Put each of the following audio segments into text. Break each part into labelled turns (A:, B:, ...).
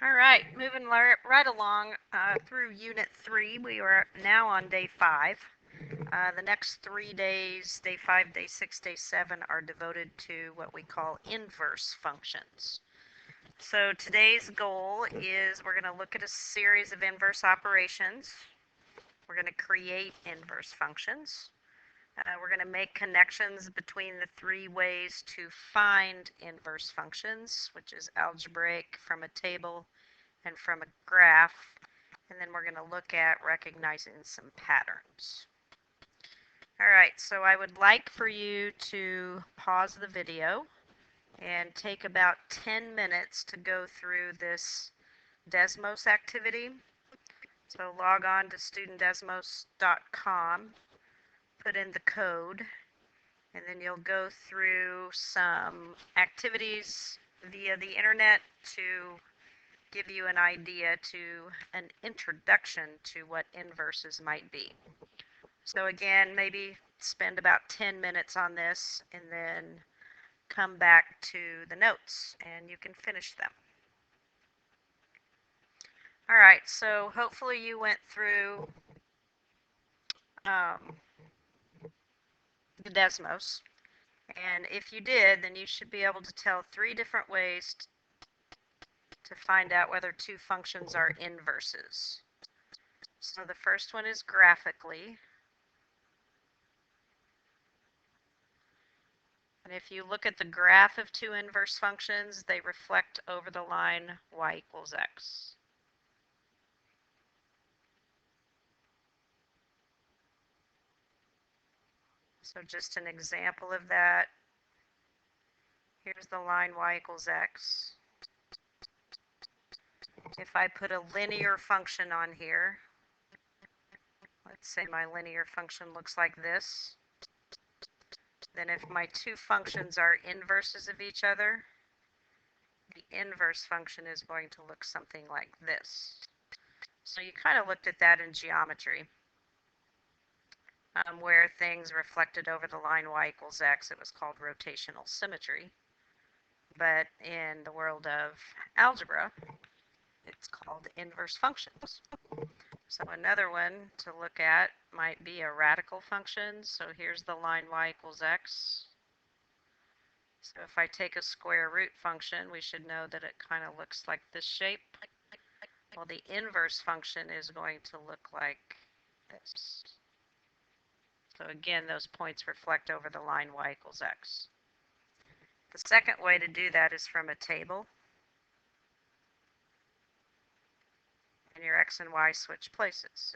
A: All right, moving right along through Unit 3. We are now on Day 5. The next 3 days, Day 5, Day 6, Day 7, are devoted to what we call inverse functions. So today's goal is we're going to look at a series of inverse operations. We're going to create inverse functions. We're going to make connections between the 3 ways to find inverse functions, which is algebraic, from a table, and from a graph. And then we're going to look at recognizing some patterns. All right, so I would like for you to pause the video and take about 10 minutes to go through this Desmos activity. So log on to studentdesmos.com, put in the code, and then you'll go through some activities via the internet to give you an idea to an introduction to what inverses might be. So again, maybe spend about 10 minutes on this and then come back to the notes and you can finish them. All right, so hopefully you went through the Desmos. And if you did, then you should be able to tell 3 different ways to find out whether 2 functions are inverses. So the first one is graphically. And if you look at the graph of 2 inverse functions, they reflect over the line y equals x. So just an example of that. Here's the line y equals x. If I put a linear function on here, let's say my linear function looks like this, then if my 2 functions are inverses of each other, the inverse function is going to look something like this. So you kind of looked at that in geometry, where things reflected over the line y equals x. It was called rotational symmetry. But in the world of algebra, it's called inverse functions. So another one to look at might be a radical function. So here's the line y equals x. So if I take a square root function, we should know that it kind of looks like this shape. Well, the inverse function is going to look like this. So again, those points reflect over the line y equals x. The second way to do that is from a table. And your x and y switch places.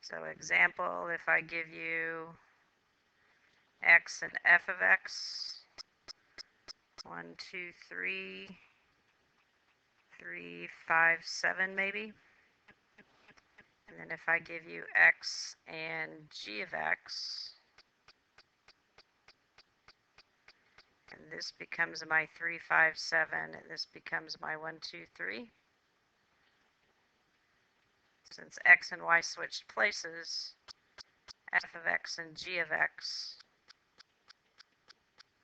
A: So example, if I give you x and f of x, 1, 2, 3, 3, 5, 7 maybe. And then if I give you x and g of x, and this becomes my 3, 5, 7, and this becomes my 1, 2, 3. Since x and y switched places, f of x and g of x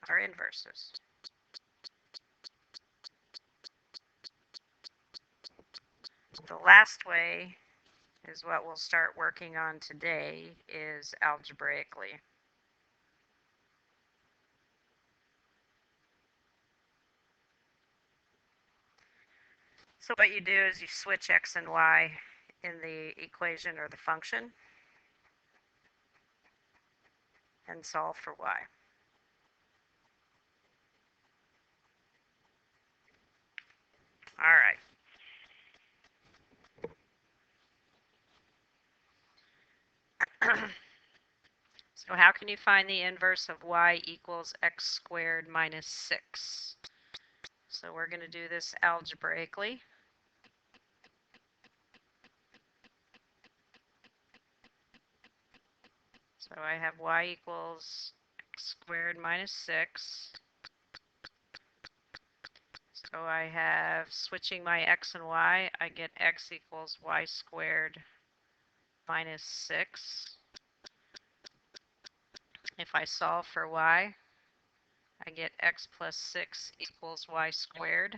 A: are inverses. The last way is what we'll start working on today, is algebraically. So what you do is you switch x and y in the equation or the function and solve for y. All right. So how can you find the inverse of y equals x squared minus 6? So we're going to do this algebraically. So I have y equals x squared minus 6. So I have, switching my x and y, I get x equals y squared minus 6. If I solve for y, I get x plus 6 equals y squared.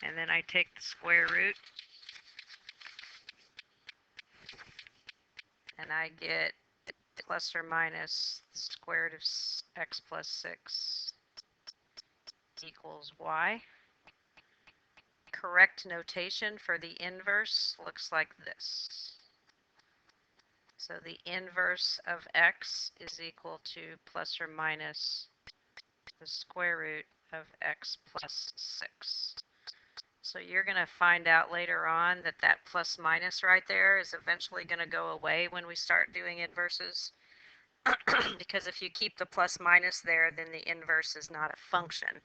A: And then I take the square root, and I get plus or minus the square root of x plus 6 equals y. Correct notation for the inverse looks like this. So the inverse of x is equal to plus or minus the square root of x plus 6. So you're going to find out later on that that plus minus right there is eventually going to go away when we start doing inverses. Because if you keep the plus minus there, then the inverse is not a function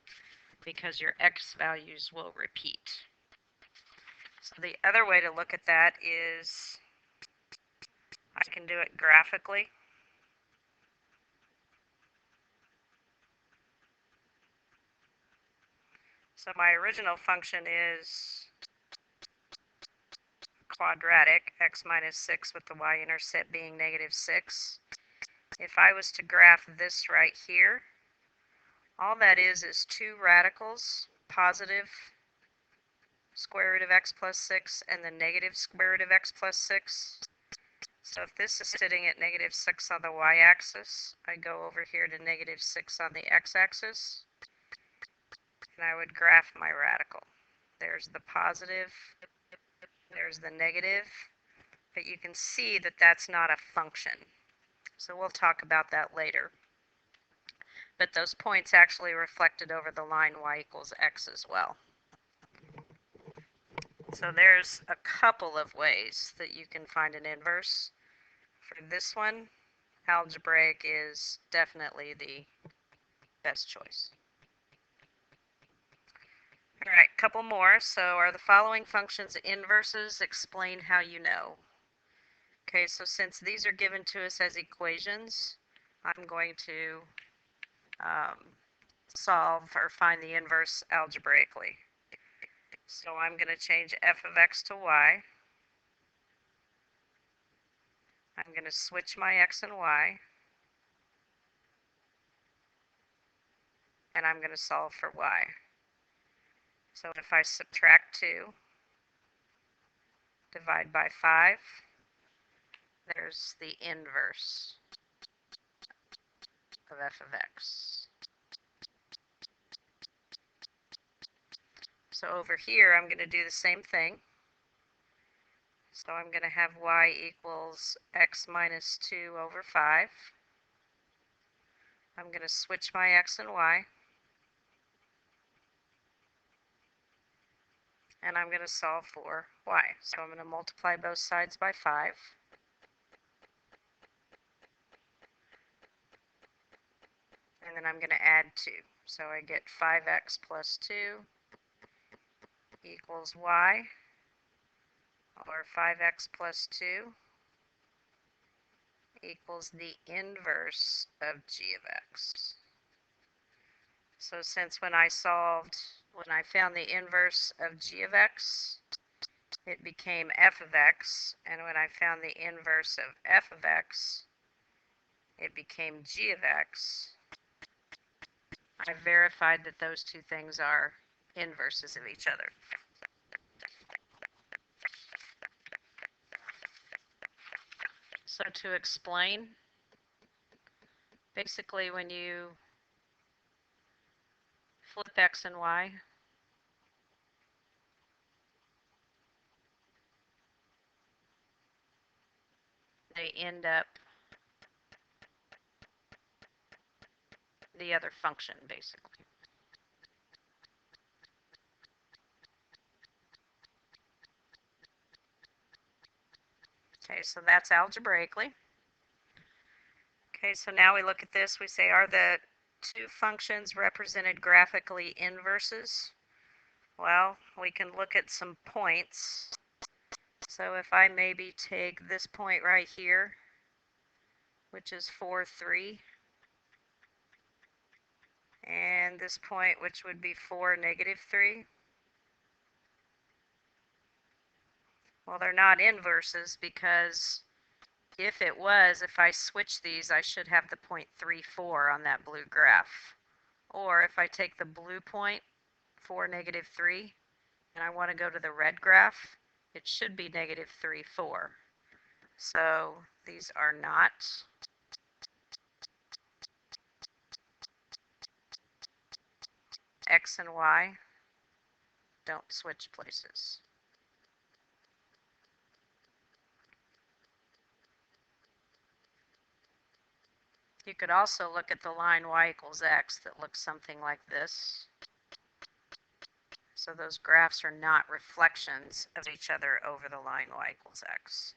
A: because your x values will repeat. So the other way to look at that is I can do it graphically. So my original function is quadratic, x minus 6 with the y-intercept being negative 6. If I was to graph this right here, all that is two radicals, positive square root of x plus 6 and the negative square root of x plus 6. So if this is sitting at negative 6 on the y-axis, I go over here to negative 6 on the x-axis, and I would graph my radical. There's the positive, there's the negative, but you can see that that's not a function. So we'll talk about that later. But those points actually reflected over the line y equals x as well. So there's a couple of ways that you can find an inverse. For this one, algebraic is definitely the best choice. All right, couple more. So are the following functions inverses? Explain how you know. Okay, so since these are given to us as equations, I'm going to solve or find the inverse algebraically. So I'm going to change f of x to y. I'm going to switch my x and y. And I'm going to solve for y. So if I subtract 2, divide by 5, there's the inverse of f of x. So over here, I'm going to do the same thing. So I'm going to have y equals x minus 2 over 5. I'm going to switch my x and y. And I'm going to solve for y. So I'm going to multiply both sides by 5. And then I'm going to add 2. So I get 5x plus 2 equals y, or 5x plus 2 equals the inverse of g of x. So since when I found the inverse of g of x, it became f of x, and when I found the inverse of f of x, it became g of x. I verified that those two things are inverses of each other. So to explain, basically when you flip x and y, they end up the other function, basically. Okay, so that's algebraically. Okay, so now we look at this. We say, are the two functions represented graphically inverses? Well, we can look at some points. So if I maybe take this point right here, which is 4, 3, and this point, which would be 4, negative 3. Well, they're not inverses because if it was, if I switch these, I should have the 0.34 on that blue graph. Or if I take the blue point, 4, -3, and I want to go to the red graph, it should be -3, 4. So these are not. X and Y don't switch places. You could also look at the line y equals x that looks something like this. So those graphs are not reflections of each other over the line y equals x.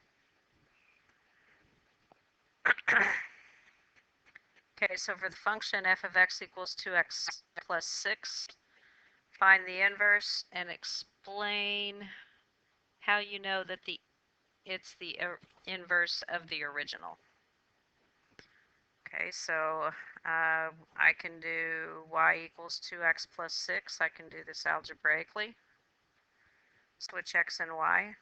A: Okay, so for the function f of x equals 2x plus 6, find the inverse and explain how you know that it's the inverse of the original. Okay, so I can do y equals 2x plus 6. I can do this algebraically. Switch x and y.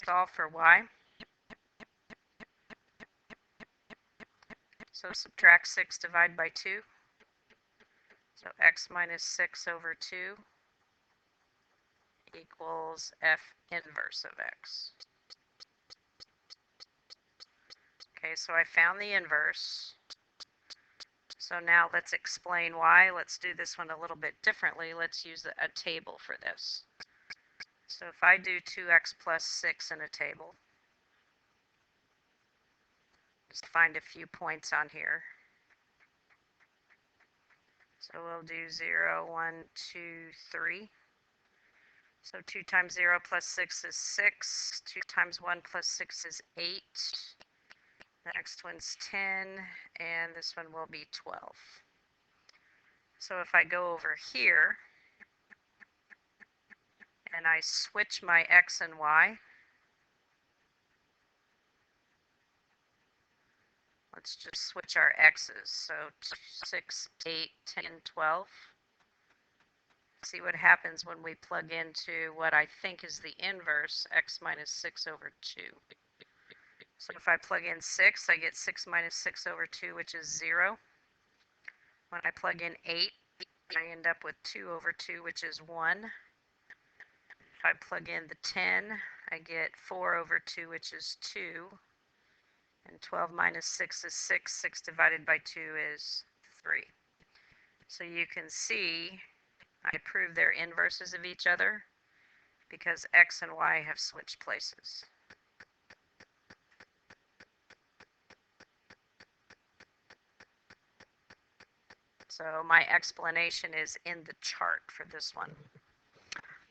A: Solve for y. So subtract 6, divide by 2. So x minus 6 over 2 equals f inverse of x. Okay, so I found the inverse. So now let's explain why. Let's do this one a little bit differently. Let's use a table for this. So if I do 2x plus 6 in a table, just find a few points on here. So we'll do 0, 1, 2, 3. So 2 times 0 plus 6 is 6. 2 times 1 plus 6 is 8. The next one's 10, and this one will be 12. So if I go over here, and I switch my x and y, let's just switch our x's. So 6, 8, 10, 12. See what happens when we plug into what I think is the inverse, x minus 6 over 2. So if I plug in 6, I get 6 minus 6 over 2, which is 0. When I plug in 8, I end up with 2 over 2, which is 1. If I plug in the 10, I get 4 over 2, which is 2. And 12 minus 6 is 6. 6 divided by 2 is 3. So you can see I proved they're inverses of each other because x and y have switched places. So my explanation is in the chart for this one.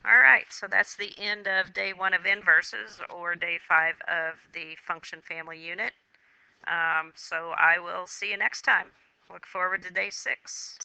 A: All right, so that's the end of day 1 of inverses, or day 5 of the function family unit. So I will see you next time. Look forward to day 6.